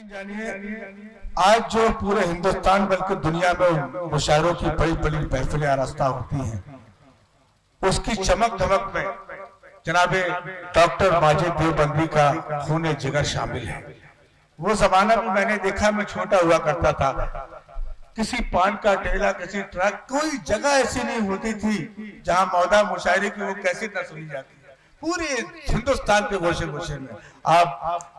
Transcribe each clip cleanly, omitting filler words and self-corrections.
आज जो पूरे हिंदुस्तान बल्कि दुनिया में मुशायरों की बड़ी बड़ी महफिलें आरास्ता होती हैं, उसकी चमक धमक में जनाबे डॉक्टर माजिद देवबंदी का खून जिगर शामिल है। वो जमाना भी मैंने देखा, मैं छोटा हुआ करता था, किसी पान का ठेला, किसी ट्रक, कोई जगह ऐसी नहीं होती थी जहां मौदा मुशायरे की वो कैसेट न सुनी जाती। पूरे हिंदुस्तान के गोशे गोशे में आप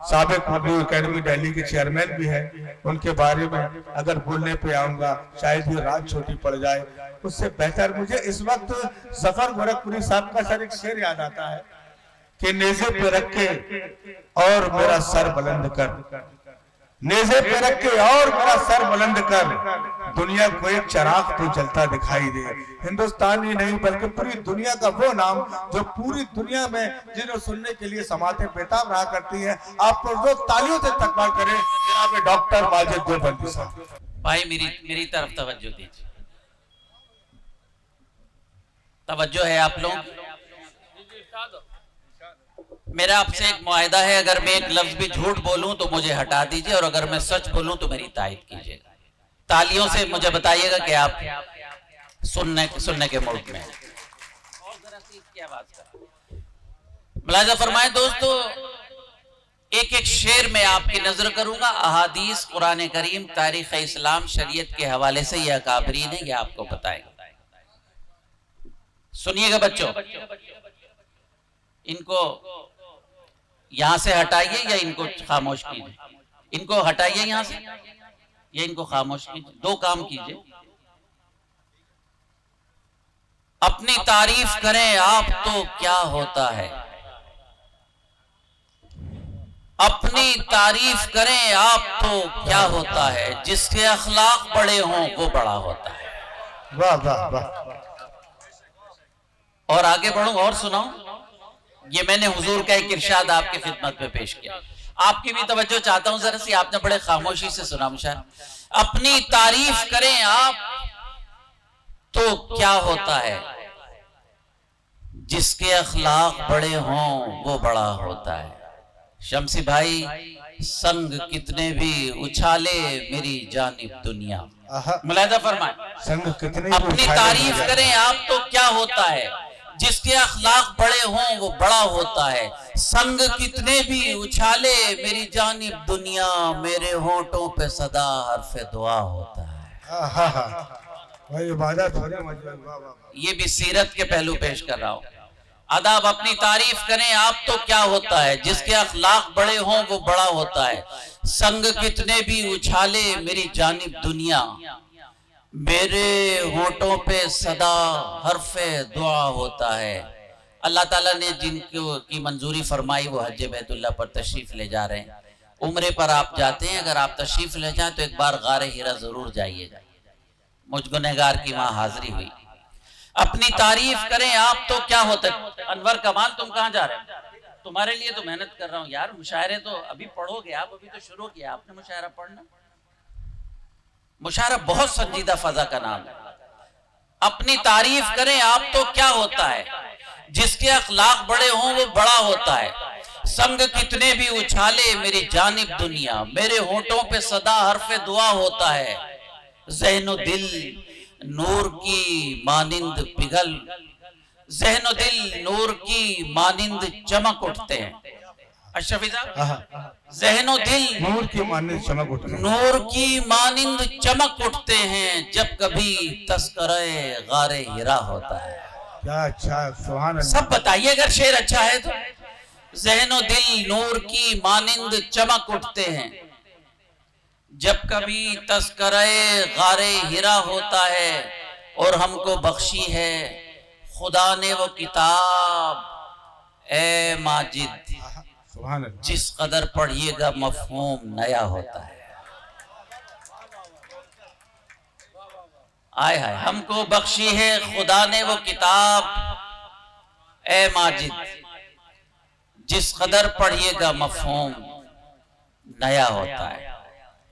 साबिक उर्दू अकेडमी दिल्ली के चेयरमैन भी हैं, उनके बारे में अगर बोलने पे आऊंगा शायद ये रात छोटी पड़ जाए। उससे बेहतर मुझे इस वक्त जफर गोरखपुरी साहब का सर एक शेर याद आता है कि नेज़े पे रख के और मेरा सर बुलंद कर, नेज़े पे रख के और मेरा सर बुलंद कर, दुनिया को एक चिराग तो जलता दिखाई दे। हिंदुस्तान ही नहीं बल्कि पूरी दुनिया का वो नाम जो पूरी दुनिया में जिन्हें सुनने के लिए समातें बेताब रहा करती हैं, आप जो तालियों से इस्तकबाल करें जनाब डॉक्टर माजिद देवबंदी साहब। भाई मेरी तरफ तवज्जो दीजिए, तवज्जो है आप लोग। मेरा आपसे एक मुआहदा है, अगर मैं एक लफ्ज भी झूठ बोलूं तो मुझे हटा दीजिए, और अगर मैं सच बोलूं तो मेरी तायद कीजिएगा। तालियों से मुझे बताइएगा कि आप सुनने के मूड में। मुलाजा फरमाए दोस्तों, एक एक शेर में आपकी नजर करूंगा। अहादीस, कुरान करीम, तारीख इस्लाम, शरीयत के हवाले से यह काबरीन है, यह आपको बताएगा। सुनिएगा बच्चों, इनको यहां से हटाइए या इनको खामोश कीजिए। इनको हटाइए यहां से या इनको खामोश कीजिए। दो काम कीजिए, अपनी तारीफ करें आप तो क्या होता है, अपनी तारीफ करें आप तो क्या होता है, जिसके अखलाक बड़े हों वो बड़ा होता है। वाह वाह वाह। और आगे बढ़ूं और सुनाऊं। ये मैंने हुजूर का एक इरशाद आपकी खिदमत में पेश किया, आपकी भी तवज्जो चाहता हूं जरा सी। आपने बड़े खामोशी से सुना मुशायर। अपनी तारीफ करें आप तो क्या होता है, जिसके अखलाक बड़े हों वो बड़ा होता है। शम्सी भाई, संग कितने भी उछाले मेरी जानिब दुनिया। मुलाहिजा फरमाए, संग कितने अपनी तारीफ करें आप तो क्या होता है, जिसके अखलाक बड़े हों वो बड़ा होता है। संग कितने भी उछाले मेरी जानिब दुनिया, मेरे होंठों पे सदा हर्फ़े दुआ होता है। ये भी सीरत के पहलू पेश कर रहा हूं। अदाब, अपनी तारीफ करें आप तो क्या होता है, जिसके अखलाक बड़े हों वो बड़ा होता है। संग कितने भी उछाले मेरी जानिब दुनिया, मेरे होंठों पे सदा हर्फे दुआ होता है। अल्लाह ताला ने जिनको की मंजूरी फरमाई वो हज बैतुल्लाह पर तशरीफ ले जा रहे हैं। उम्रे पर आप जाते हैं, अगर आप तशरीफ ले जाएं तो एक बार गारे हिरा जरूर जाइएगा। मुझ गुनहगार की वहां हाजिरी हुई। अपनी तारीफ करें आप तो क्या होता है। अनवर कमाल, तुम कहाँ जा रहे हो? तुम्हारे लिए तो मेहनत कर रहा हूँ यार। मुशायरे तो अभी पढ़ोगे आप, अभी तो शुरू किया आपने मुशायरा पढ़ना। मुशायरा बहुत संजीदा फजा का नाम है। अपनी तारीफ करें आप तो क्या होता है, जिसके अखलाक बड़े हों वो बड़ा होता है। संग कितने भी उछाले मेरी जानिब दुनिया, मेरे होंठों पे सदा हर्फे दुआ होता है। ज़हनो दिल नूर की मानिंद पिघल, ज़हनो दिल नूर की मानिंद चमक उठते हैं। अशरफी साहब, ज़हनो दिल नूर की मानिंद चमक उठते हैं, नूर की मानिंद चमक उठते हैं, जब कभी तस्करे गारे हिरा होता है। क्या अच्छा, सुभान अल्लाह। सब बताइए अगर शेर अच्छा है तो। ज़हनो दिल नूर की मानिंद चमक उठते हैं, जब कभी तस्करे गारे हिरा होता है। और हमको बख्शी है खुदा ने वो किताब, ए माजिद, जिस कदर पढ़िएगा मफहूम नया होता है। आय हाय, हमको बख्शी है खुदा ने वो किताब, ए माजिद, जिस कदर पढ़िएगा मफहूम नया होता है।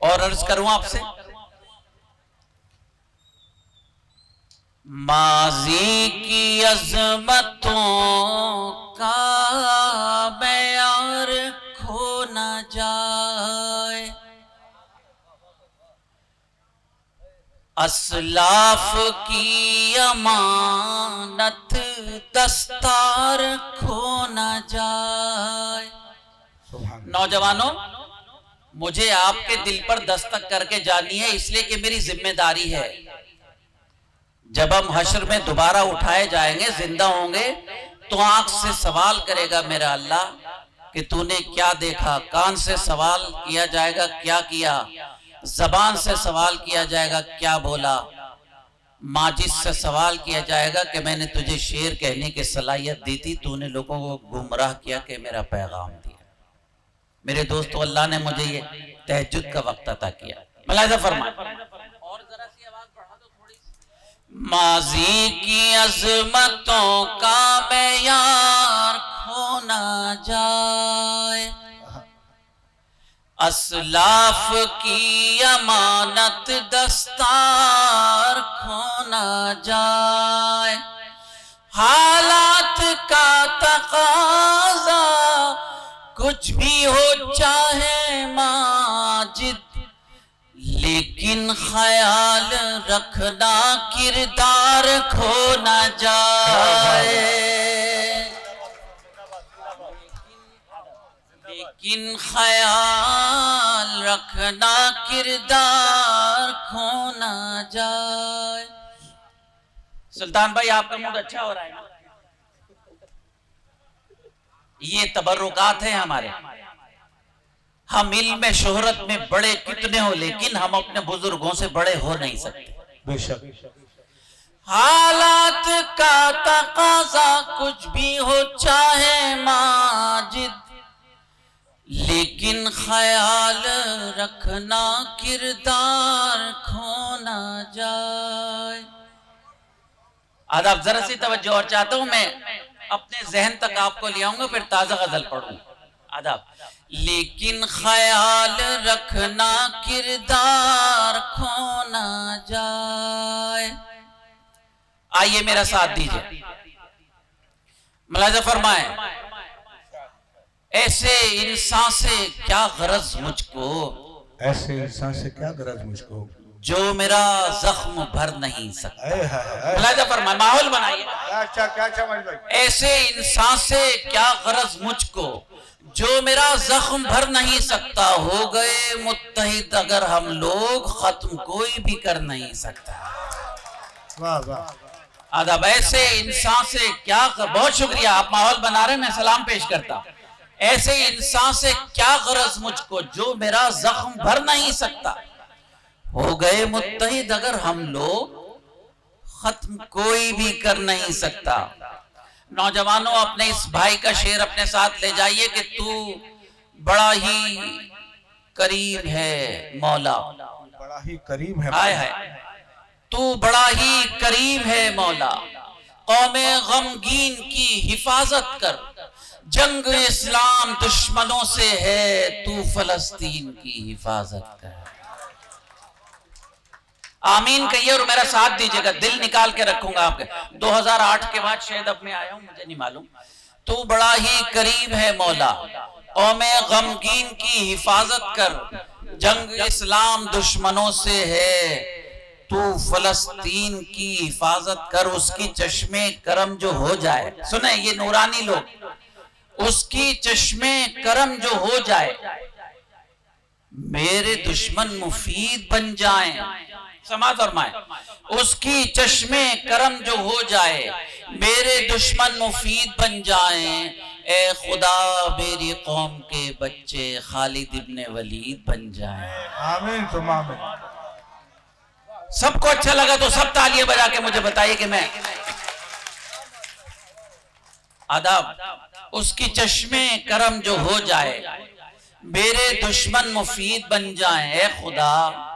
और अर्ज करूं आपसे, माजी की अजमतों का बयार खो न जाए, असलाफ की अमानत दस्तार खो न जाए। नौजवानों, मुझे आपके दिल पर दस्तक करके जानी है, इसलिए कि मेरी जिम्मेदारी है। जब हम हश्र में दोबारा उठाए जाएंगे, जिंदा होंगे, तो आंख से सवाल करेगा मेरा अल्लाह कि तूने क्या देखा। कान से सवाल किया जाएगा क्या किया। जबान से सवाल किया जाएगा क्या बोला। माजिद से सवाल किया जाएगा कि मैंने तुझे शेर कहने की सलाहियत दी थी, तूने लोगों को गुमराह किया कि मेरा पैगाम दिया। मेरे दोस्तों, अल्लाह ने मुझे ये तहज्जुद का वक्त अता किया। मुलाहिजा फरमाएं। और जरा सी आवाज बढ़ा दो थोड़ी सी। माजी की अजमतों का मेयार खो ना जाए, असलाफ की अमानत दस्तार खो ना जाए। हालात का तकाजा कुछ भी हो चाहे माजिद, लेकिन ख्याल रखना किरदार खो ना जाए। लेकिन ख्याल रखना किरदार खो ना जाए। सुल्तान भाई, आपका मूड अच्छा हो रहा है ना? ये तबर्रुकात है हमारे। हम इल्म शोहरत में बड़े कितने हो, लेकिन हम अपने बुजुर्गों से बड़े हो नहीं सकते। बेशक। हालात का तकाजा कुछ भी हो चाहे माजिद, लेकिन ख्याल रखना किरदार खो ना जाए। आदाब, जरा सी तवज्जो और चाहता हूं मैं अपने जहन तक आपको ले आऊंगा, फिर ताजा गजल पढ़ूंगा। आदाब। लेकिन ख्याल रखना किरदार खो ना जाए। आइए मेरा साथ दीजिए, मुलाहिजा फरमाएं। ऐसे इंसान से क्या गरज मुझको, ऐसे इंसान से क्या गरज मुझको, जो मेरा जख्म भर नहीं सकता। मुलाहिजा फरमाएं, माहौल बनाइए। क्या समझ भाई? ऐसे इंसान से क्या गरज मुझको, जो मेरा जख्म भर नहीं सकता। हो गए मुत्तहिद अगर हम लोग, खत्म कोई भी कर नहीं सकता। वाह वाह। आदाब। ऐसे इंसान से क्या, बहुत शुक्रिया, आप माहौल बना रहे हैं, मैं सलाम पेश करता। ऐसे इंसान से क्या गरज मुझको, जो मेरा जख्म भर नहीं सकता। हो गए मुत्तहिद अगर हम लोग, खत्म कोई भी कर नहीं सकता। नौजवानों, अपने इस भाई का शेर अपने साथ ले जाइए कि तू बड़ा ही करीब है मौला। बड़ा ही करीब है। हाय हाय, तू बड़ा ही करीब है मौला। कौमे गमगीन की हिफाजत कर, जंग इस्लाम दुश्मनों से है, तू फलस्तीन की हिफाजत कर। आमीन कहिए और मेरा साथ दीजिएगा, दिल निकाल के रखूंगा आपके। 2008 के बाद शायद अब मैं आया हूं, मुझे नहीं मालूम। तू बड़ा ही करीब है मौला, कौमे गमगीन की हिफाजत कर, जंग इस्लाम दुश्मनों से है, तू फलस्तीन की हिफाजत कर। उसकी चश्मे करम जो हो जाए, सुने ये नूरानी लोग, उसकी चश्मे करम जो हो जाए, मेरे दुश्मन मुफीद बन जाएं। समाज फरमाए, उसकी चश्मे करम जो हो जाए, मेरे दुश्मन मुफीद बन जाएं। ए खुदा मेरी कौम के बच्चे खालिद इब्ने वलीद बन जाएं। आमीन तुम आमीन। सबको अच्छा लगा तो सब तालियां बजा के मुझे बताइए कि मैं। आदाब। उसकी चश्मे करम जो हो जाए, मेरे दुश्मन मुफीद बन जाएं। ए खुदा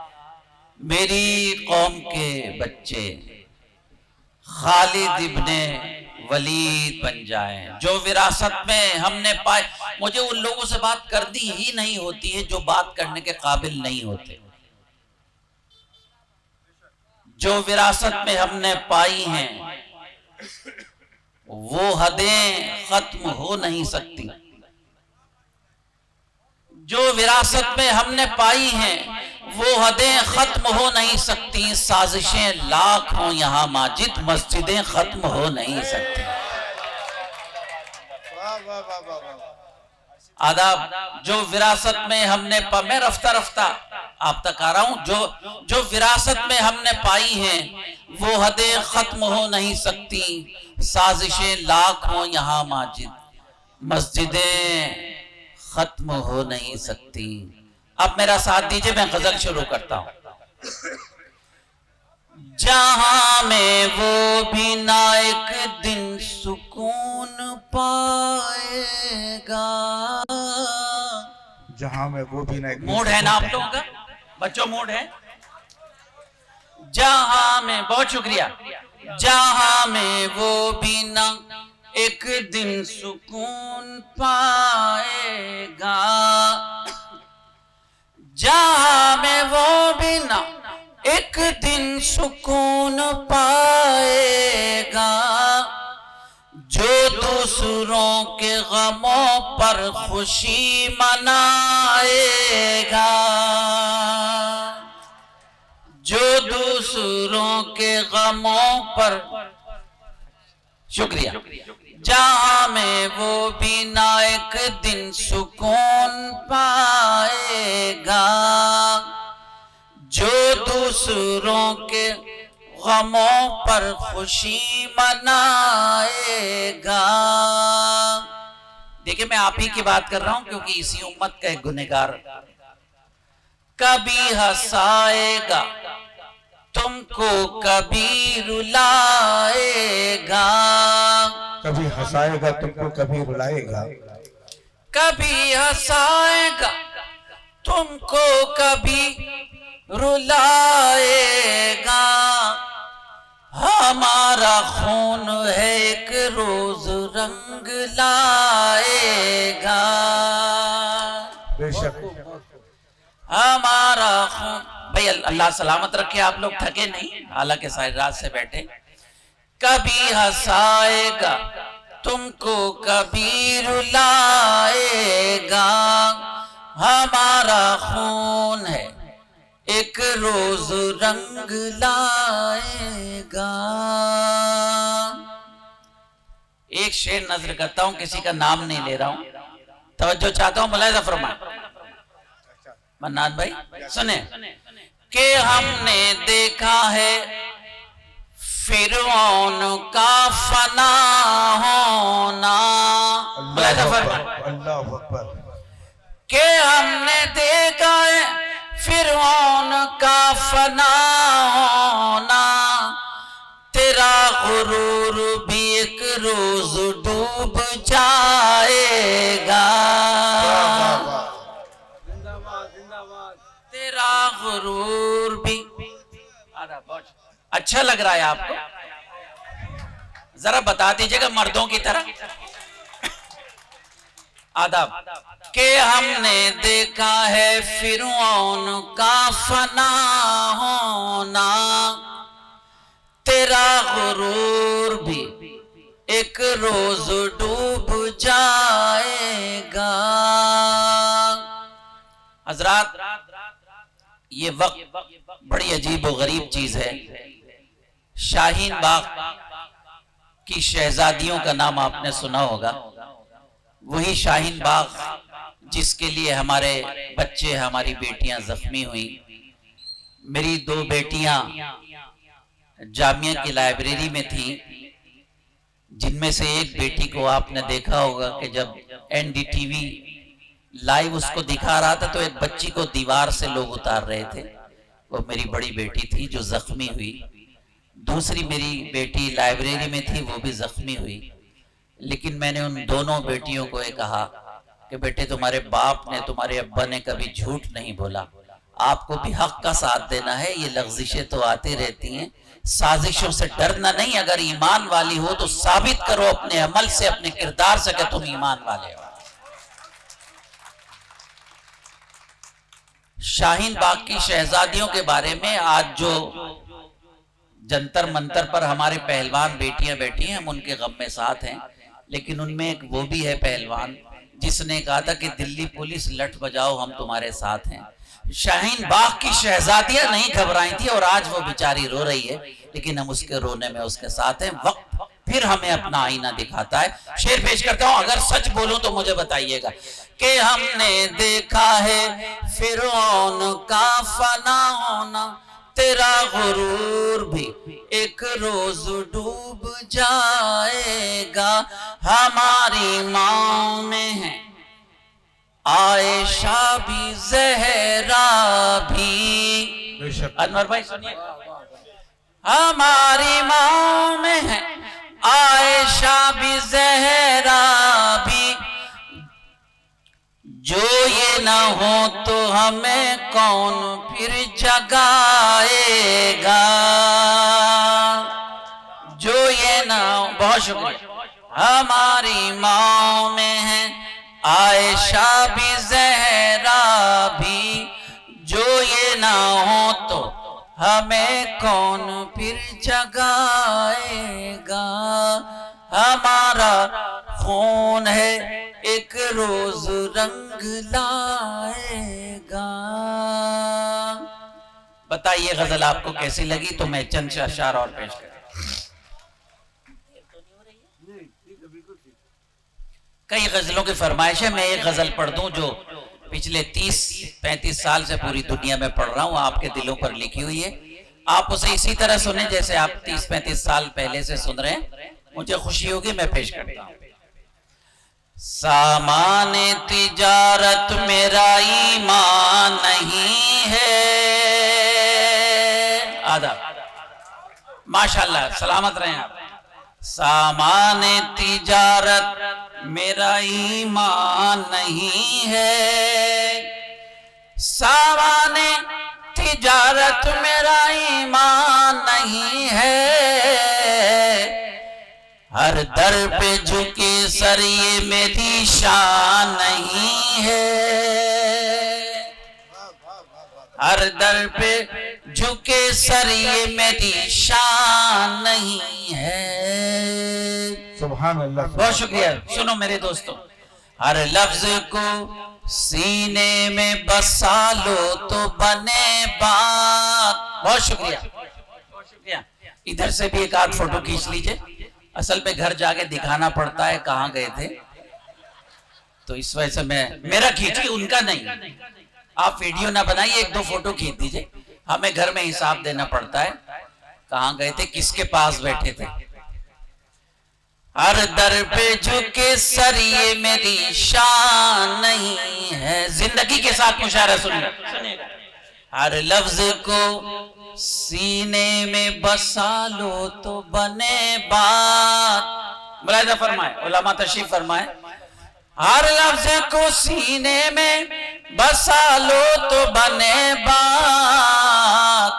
मेरी कौम के बच्चे खालिद इब्ने वलीद बन जाएं। जो विरासत में हमने पाए, मुझे उन लोगों से बात करनी ही नहीं होती है जो बात करने के काबिल नहीं होते। जो विरासत में हमने पाई हैं, वो हदें खत्म हो नहीं सकती। जो विरासत में हमने पाई हैं, वो हदें खत्म हो नहीं सकती, साजिशें लाख हों यहाँ माजिद, मस्जिदें खत्म हो नहीं सकती। आदाब जो विरासत में हमने मैं रफ्ता रफ्ता आप तक आ रहा हूं, जो विरासत में हमने पाई हैं वो हदें खत्म हो नहीं सकती, साजिशें लाख हों यहाँ माजिद, मस्जिदें खत्म हो नहीं सकती। अब मेरा साथ दीजिए, मैं गजल शुरू करता हूं। जहां में वो भी ना एक दिन सुकून पाएगा, जहां में वो भी ना एक मूड है ना आप लोगों का बच्चों, मूड है? जहां में, बहुत शुक्रिया, जहां में वो भी ना एक दिन सुकून पाएगा, जहां में वो भी ना एक दिन सुकून पाएगा, जो दूसरों के गमों पर खुशी मनाएगा, जो दूसरों के गमों पर, शुक्रिया, जहां में वो भी ना एक दिन सुकून पाएगा, जो दूसरों के गमों पर खुशी मनाएगा। देखिए मैं आप ही की बात कर रहा हूं क्योंकि इसी उम्मत का एक गुनहगार, कभी हंसाएगा तुमको, कभी रुलाएगा, कभी हंसाएगा तुमको, कभी रुलाएगा, कभी हंसाएगा तुमको, कभी रुलाएगा, हमारा खून है एक रोज रंग लाएगा, बेशक हमारा खून। भाई अल्लाह सलामत रखे, आप लोग थके नहीं, हालांकि सारी रात से बैठे। कभी हंसाएगा तुमको, कभी रुलाएगा, हमारा खून है एक रोज रंग लाएगा। एक शेर नजर करता हूं, किसी का नाम नहीं ले रहा हूं, तवज्जो चाहता हूं, मुलाहिजा फरमाएं। मन्नात भाई सुने कि हमने देखा है फिरौन का फना होना, मुलाहिजा फरमाएं, अल्लाह अकबर, कि हमने देखा है फिरौन का फना होना, तेरा गुरूर भी एक रोज डूब जाएगा, तेरा गुरूर भी। अच्छा लग रहा है आपको? जरा बता दीजिएगा मर्दों की तरह। आदाब के हमने देखा है फिरौन का फना होना, तेरा गुरूर भी एक रोज डूब जाएगा। हजरात ये वक्त बड़ी अजीब व गरीब चीज है। शाहीन बाग की शहजादियों का नाम आपने सुना होगा, वही शाहीन बाग जिसके लिए हमारे बच्चे, हमारी बेटियां जख्मी हुई। मेरी दो बेटियां जामिया की लाइब्रेरी में थी, जिनमें से एक बेटी को आपने देखा होगा कि जब एनडीटीवी लाइव उसको दिखा रहा था तो एक बच्ची को दीवार से लोग उतार रहे थे, वो मेरी बड़ी बेटी थी जो जख्मी हुई। दूसरी मेरी बेटी लाइब्रेरी में थी, वो भी जख्मी हुई। लेकिन मैंने उन दोनों बेटियों को ये कहा कि बेटे तुम्हारे बाप ने, तुम्हारे अब्बा ने कभी झूठ नहीं बोला, आपको भी हक का साथ देना है। ये लग़ज़िशें तो आती रहती हैं, साजिशों से डरना नहीं। अगर ईमान वाली हो तो साबित करो अपने अमल से, अपने किरदार से कि तुम ईमान वाले हो। शाहीन बाग की शहजादियों के बारे में आज जो जंतर मंतर पर हमारे पहलवान बेटियां बैठी हैं, हम उनके गम में साथ हैं। लेकिन उनमें एक वो भी है पहलवान जिसने कहा था कि दिल्ली पुलिस लठ बजाओ हम तुम्हारे साथ हैं। शाहीन बाग की शहजादियां नहीं घबराई थी और आज वो बेचारी रो रही है, लेकिन हम उसके रोने में उसके साथ हैं। वक्त फिर हमें अपना आईना दिखाता है। शेर पेश करता हूं, अगर सच बोलूं तो मुझे बताइएगा कि हमने देखा है फिरौन का फना होना, तेरा गुरूर भी एक रोज डूब जाएगा। हमारी माँ में है आयशा भी ज़हरा भी। अनवर भाई सुनिए, हमारी माँ में है आयशा भी ज़हरा भी, जो ये ना हो तो हमें कौन फिर जगाएगा। जो ये ना हो, बहुत शुक्रिया। हमारी माँ में है आयशा भी ज़हरा भी, जो ये ना हो तो हमें कौन फिर जगाएगा। हमारा खून है एक रोज रंग लाएगा। बताइए गजल आपको कैसी लगी, तो मैं चंद अशार और पेश करूं। कई गजलों की फरमाइश है, मैं एक गजल पढ़ दूं जो पिछले 30-35 साल से पूरी दुनिया में पढ़ रहा हूं, आपके दिलों पर लिखी हुई है। आप उसे इसी तरह सुने जैसे आप 30-35 साल पहले से सुन रहे हैं, मुझे खुशी होगी। मैं पेश करता हूं। सामाने तिजारत मेरा ईमान नहीं है। आदाब, माशाल्लाह, सलामत रहें आप। सामाने तिजारत मेरा ईमान नहीं है, सामाने तिजारत मेरा ईमान नहीं है। हर दर पे झुके सर ये मेरी शान नहीं है। हर दर पे झुके सर ये मेरी शान नहीं है। सुभान अल्लाह। बहुत शुक्रिया। सुनो मेरे दोस्तों, हर लफ्ज को सीने में बसा लो तो बने बात। बहुत शुक्रिया, बहुत शुक्रिया। इधर से भी एक आध फोटो खींच लीजिए। असल में घर जाके दिखाना पड़ता है कहाँ गए थे, तो इस वजह से मेरा खींचिए, उनका नहीं। आप वीडियो ना बनाइए, एक दो फोटो खींच दीजिए। हमें घर में हिसाब देना पड़ता है कहाँ गए थे, किसके पास बैठे थे। हर दर पे झुके सर ये मेरी शान नहीं है। जिंदगी के साथ मुशायरा सुनिएगा। हर लफ्ज को सीने में बसा लो तो बने बात। मुलाहिजा फरमाए, उलमा तशरीफ फरमाए। हर लफ्ज को सीने में बसा लो तो बने बात।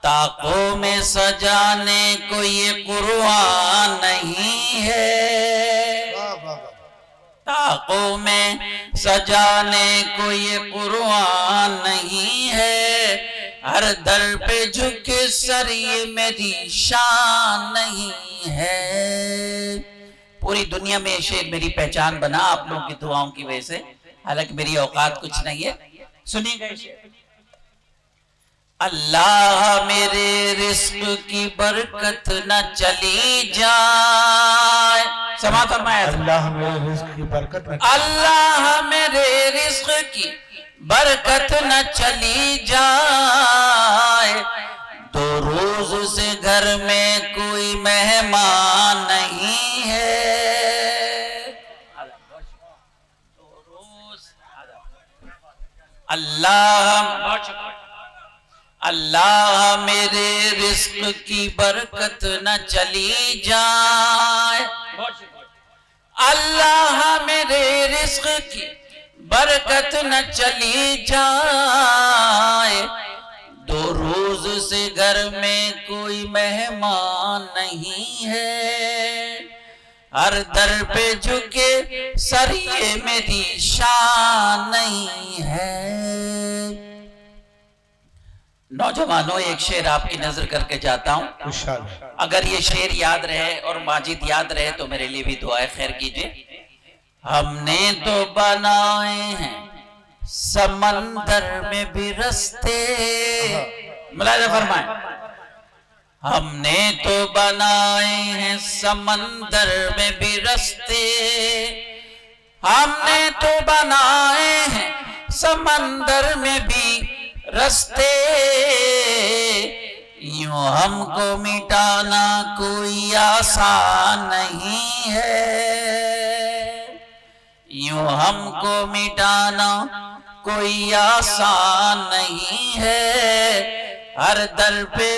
ताकों में सजाने को ये कुरान नहीं है। ताकों में सजाने को ये कुरान नहीं है। हर दर पे झुके सर ये मेरी शान नहीं है। पूरी दुनिया में ये शेर मेरी पहचान बना आप लोगों की दुआओं की वजह से, हालांकि मेरी औकात कुछ नहीं है। सुनिएगा शेर। अल्लाह मेरे रिस्क की बरकत न चली जाए। समात फरमाया। अल्लाह मेरे रिस्क की बरकत न, अल्लाह मेरे रिस्क की बरकत न चली जाए। दो रोज से घर में कोई मेहमान नहीं है। दो रोज अल्लाह मेरे रिस्क की बरकत न चली जाए। अल्लाह मेरे रिस्क की बरकत न चली जाए। दो रोज से घर में कोई मेहमान नहीं है। हर दर पे झुके सर ये मेरी शान नहीं है। नौजवानों, एक शेर आपकी नजर करके जाता हूं। अगर ये शेर याद रहे और माजिद याद रहे तो मेरे लिए भी दुआए खैर कीजिए। हमने तो बनाए हैं समंदर में भी रास्ते, मुलाहिजा फरमाए, हमने तो बनाए हैं समंदर में भी रास्ते, हमने तो बनाए हैं समंदर में भी रास्ते, यूं हमको मिटाना कोई आसान नहीं है, यूं हमको मिटाना कोई आसान नहीं है, हर दर पे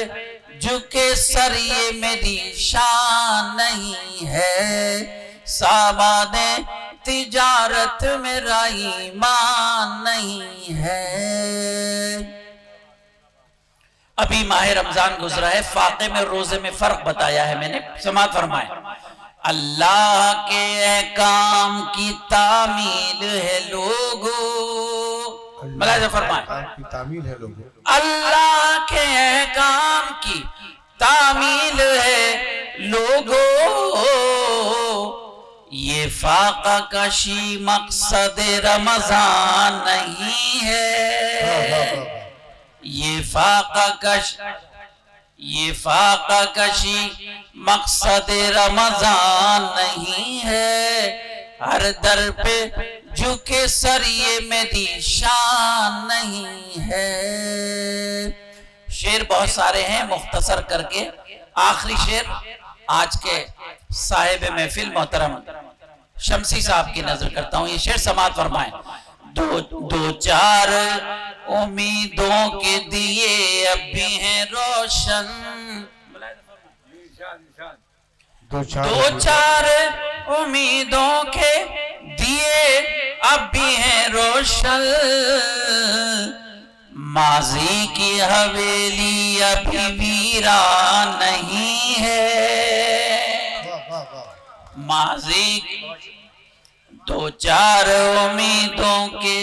झुके सर ये मेरी शान नहीं है, सामाने तिजारत मेरा ईमान नहीं है। अभी माह रमजान गुजरा है, फाके में रोजे में फर्क बताया है मैंने, समात फरमाए। अल्लाह के अहकाम की तामील है लोगों, मुलाहिजा फरमाए, तामील है लोगों, अल्लाह के अहकाम की तामील है लोगों, ये फाका कशी मकसद रमजान नहीं है, ये फाका कशी मकसद रमजान नहीं है, हर दर पे झुके सर ये मेरी शान नहीं है। शेर बहुत सारे हैं, मुख्तसर करके आखिरी शेर आज के साहिब महफिल मोहतरम शमसी साहब की नजर करता हूं। ये शेर समात फरमाए। दो चार उम्मीदों के दिए अब भी हैं रोशन, दो चार उम्मीदों के दिए अब भी हैं रोशन, माजी की हवेली अभी वीरान नहीं है, माजी दो चार उम्मीदों के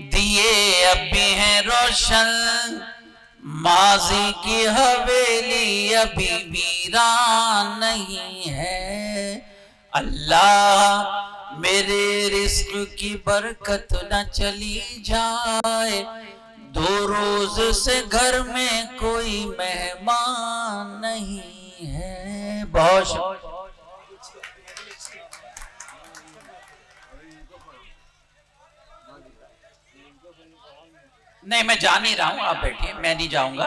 दिए अब भी हैं रोशन, माजी की हवेली अभी वीरान नहीं है। अल्लाह मेरे रिस्क की बरकत न चली जाए, दो रोज से घर में कोई मेहमान नहीं है। बहुत नहीं, मैं जा नहीं रहा हूं, आप बैठिए, मैं नहीं जाऊंगा।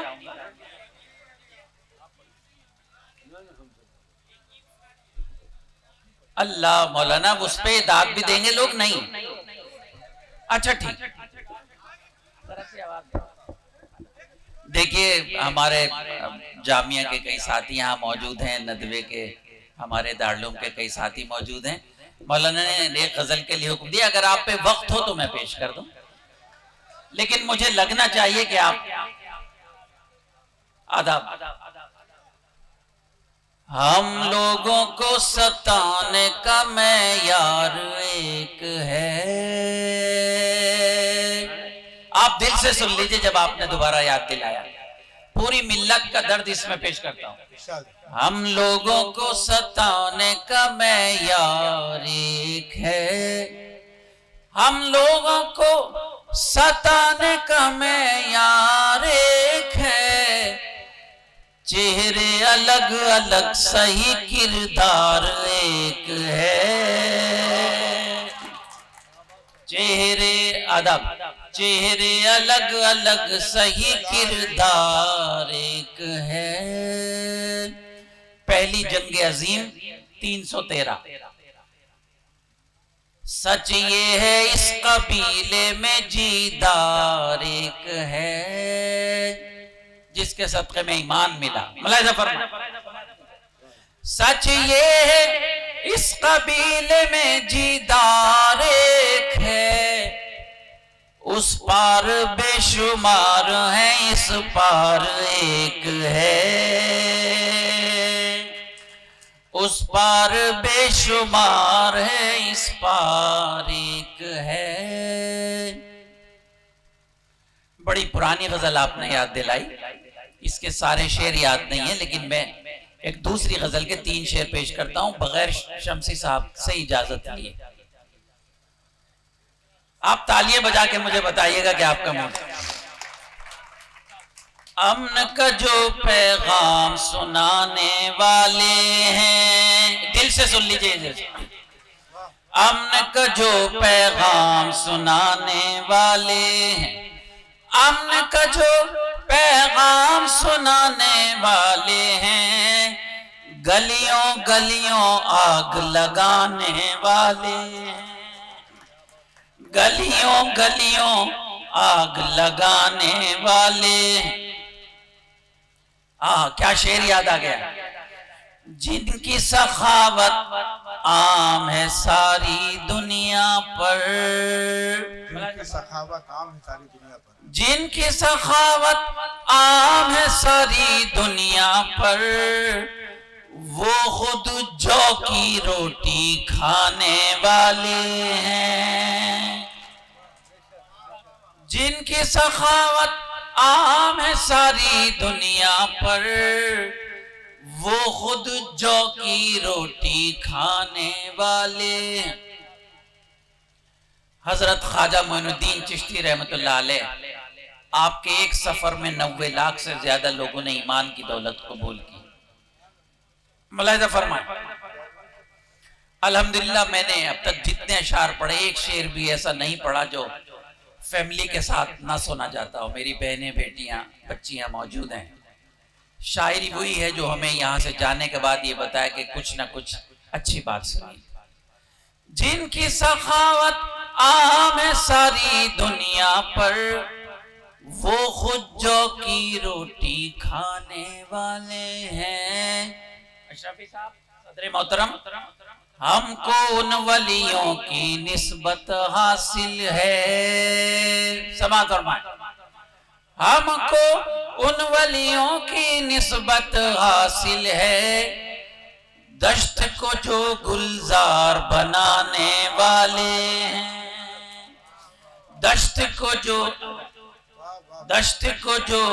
अल्लाह मौलाना, उस पे दाद भी देंगे लोग? नहीं, अच्छा ठीक। देखिए हमारे जामिया के कई साथी यहाँ मौजूद हैं, नदवे के हमारे दारुल के कई साथी मौजूद हैं। मौलाना ने एक गजल के लिए हुक्म दिया, अगर आप पे वक्त हो तो मैं पेश कर दूं, लेकिन मुझे लगना चाहिए कि आप आदाब। हम लोगों को सताने का मैयार एक है, आप दिल से सुन लीजिए, जब आपने दोबारा याद दिलाया, पूरी मिल्लत का दर्द इसमें पेश करता हूं। हम लोगों को सताने का मैयार एक है, हम लोगों को सताने का मैयार एक है, चेहरे अलग अलग सही किरदार एक है, चेहरे अदब, चेहरे अलग अलग सही किरदार एक है। पहली जंग अजीम 313। सच ये है इस कबीले में जीदार एक है, जिसके सदक़े में ईमान मिला। मुलाहिज़ा फरमाइए। सच ये है इस कबीले में जीदार एक है, उस पार बेशुमार है, इस पार एक है, उस पार बेशुमार है, इस पार एक है। बड़ी पुरानी गजल आपने याद दिलाई, इसके सारे शेर याद नहीं है, लेकिन मैं एक दूसरी गजल के 3 शेर पेश करता हूं बगैर शमसी साहब से इजाजत लिए। आप तालियां बजा के मुझे बताइएगा कि आपका मूड। अमन का जो पैगाम सुनाने वाले हैं, दिल से सुन लीजिए। अमन का जो पैगाम सुनाने वाले हैं, अमन का जो पैगाम सुनाने वाले हैं, गलियों गलियों आग लगाने वाले हैं, गलियों गलियों आग लगाने वाले हैं। क्या शेर याद आ गया। जिनकी सखावत आम है सारी दुनिया पर, जिनकी सखावत आम है सारी दुनिया पर, जिनकी सखावत आम है सारी दुनिया पर, वो खुद जौ की रोटी खाने वाले हैं। जिनकी सखावत आम है सारी दुनिया पर, वो खुद जौ की रोटी खाने वाले हैं। हजरत ख्वाजा मोइनुद्दीन चिश्ती रहमतुल्लाह अलैह आपके एक सफर में 90 लाख से ज्यादा लोगों ने ईमान की दौलत कबूल की। मुलाहिजा फरमाए। अल्हम्दुलिल्लाह मैंने अब तक जितने अशार पढ़े, एक शेर भी ऐसा नहीं पढ़ा जो फैमिली के साथ ना सुना जाता हो। मेरी बहनें, बेटियां, बच्चियां मौजूद हैं। शायरी वही है जो हमें यहाँ से जाने के बाद ये बताया कि कुछ ना कुछ अच्छी बात सुनी। जिनकी सखावत आम है सारी दुनिया पर, वो खुद जौ की रोटी खाने वाले हैं। अशरफी साहब, सदर मोहतरम, हमको उन वलियों की निस्बत हासिल है। समाअत फरमाएं। हमको उन वलियों की निस्बत हासिल है, दश्त को जो गुलजार बनाने वाले हैं, दश्त को जो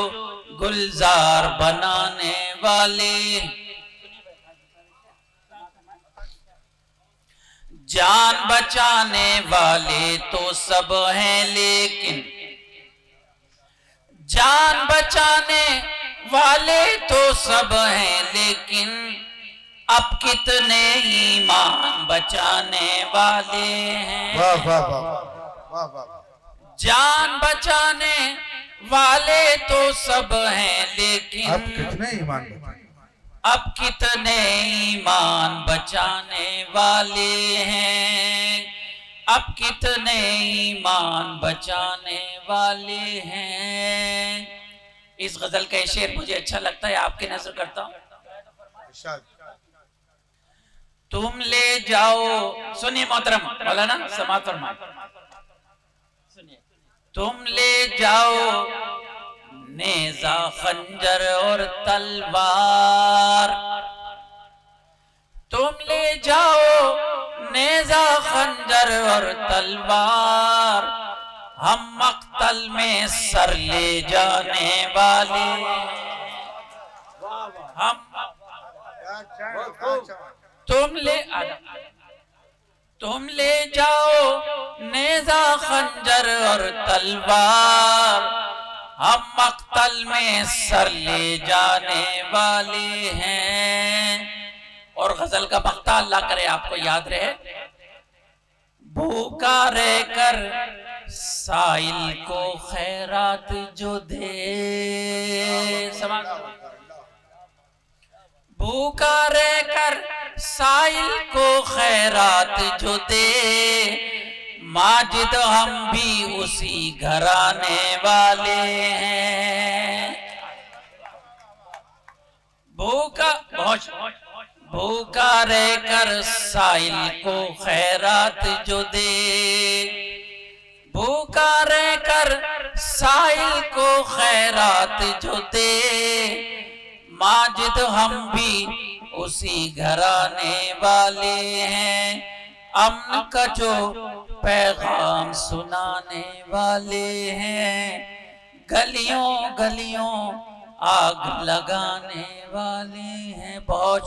गुलजार बनाने वाले। जान बचाने वाले तो सब हैं, लेकिन जान बचाने वाले तो सब हैं, लेकिन अब कितने ईमान बचाने वाले हैं। वाह वाह वाह वाह वाह। जान बचाने वाले तो सब हैं, लेकिन अब कितने ईमान बचाने, अब कितने ईमान बचाने वाले हैं, अब कितने ईमान बचाने वाले हैं। इस गजल का शेर मुझे अच्छा लगता है, आपके नजर करता हूं। तुम ले जाओ, सुनिए मोहतरम मौलाना, समाअत फरमाएं। सुनिए। तुम ले जाओ नेजा खंजर और तलवार, तुम ले जाओ नेजा खंजर और तलवार, हम मक्तल में सर ले जाने वाले। हम तुम ले जाओ नेजा खंजर और तलवार, हम मक्तल में सर ले जाने वाले हैं। और गजल का मक्ता अल्लाह करे आपको याद रहे। भूखा रहकर साइल को खैरात जो दे, भूखा रहकर साइल को खैरात जो दे, माजिद हम भी उसी घराने वाले हैं। भूखा रहकर साइल को खैरात जो दे, भूखा रहकर साइल को खैरात जो दे, माजिद हम भी उसी घराने वाले हैं। अमन का जो पैगाम सुनाने वाले हैं, गलियों गलियों आग लगाने वाले हैं। बहुत